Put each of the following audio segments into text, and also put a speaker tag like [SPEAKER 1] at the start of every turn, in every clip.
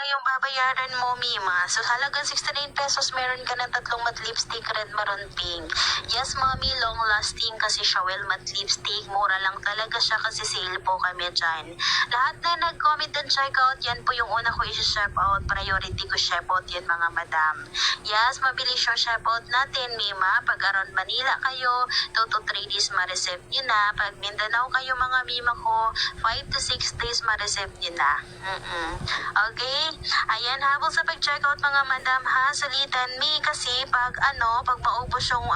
[SPEAKER 1] yung babayaran mo, Mima. So, halagang 69 pesos, meron ka ng tatlong matte lipstick, red, maroon, pink. Yes, Mommy, long lasting kasi siya. Well, matte lipstick, mura lang talaga siya kasi sale po kami dyan. Lahat na nag-comment and check out, yan po yung una ko i-share out. Priority ko share out yan, mga madam. Yes, mabilis yung share out natin, Mima. Pag around Manila kayo, 2 to 3 days ma-receive nyo na. Pag Mindanao kayo, mga Mima ko, 5 to 6 days ma-receive nyo na. Okay? Ayan, habang sa pag-checkout, mga madam, ha, sulitan me kasi pag maubos yung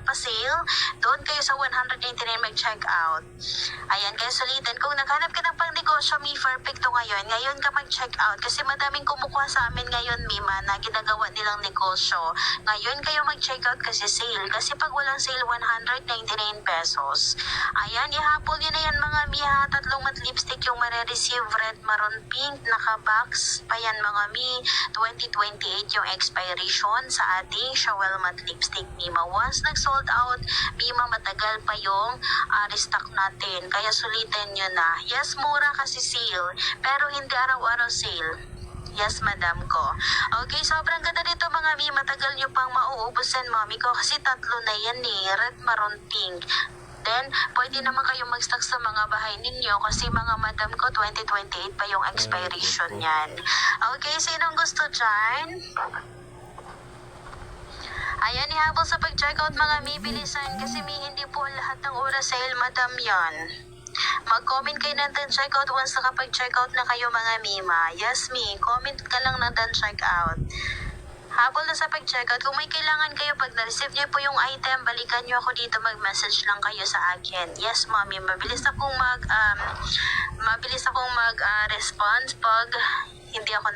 [SPEAKER 1] pa-sale, doon kayo sa 189 mag-checkout. Ayan, kaya sulitan. Kung naghanap ka ng pang-negosyo, mi, perfecto ngayon ka mag-checkout kasi madaming kumukuha sa amin ngayon, Mima, na ginagawa nilang negosyo. Ngayon kayo mag-checkout kasi sale. Kasi pag walang sale, 199 pesos. Ayan, ihabol nyo na yan, mga miha. Tatlong matte lipstick yung mare-receive, red, maroon, pink, naka-box pa yan, mga mi. 2028 yung expiration sa ating Shawel matte lipstick, Mima. Once nag-sold out, Mima, matagal pa yung restock natin. Kaya sulitin nyo na. Yes, mura kasi sale, pero hindi araw-araw sale. Yes, madam ko. Okay, sobrang ganda dito, mga mi. Matagal nyo pang mauubusan, mami ko, kasi tatlo na yan red, maroon, pink. Then, pwede naman kayong mag-stock sa mga bahay ninyo kasi mga madam ko, 2028 pa yung expiration yan. Okay, sinong gusto dyan? Ayan, ihabol sa pag-checkout, mga mi, bilisan kasi mi, hindi po lahat ng oras sale, madam yan. Mag-comment kayo ng done checkout once nakapag-checkout na kayo, mga Mima. Yes, mi, comment ka lang ng done checkout. Habol na sa pag-checkout, kung may kailangan kayo, pag na-receive niyo po yung item, balikan niyo ako dito, mag-message lang kayo sa akin. Yes, Mommy, mabilis akong mag-response pag hindi ako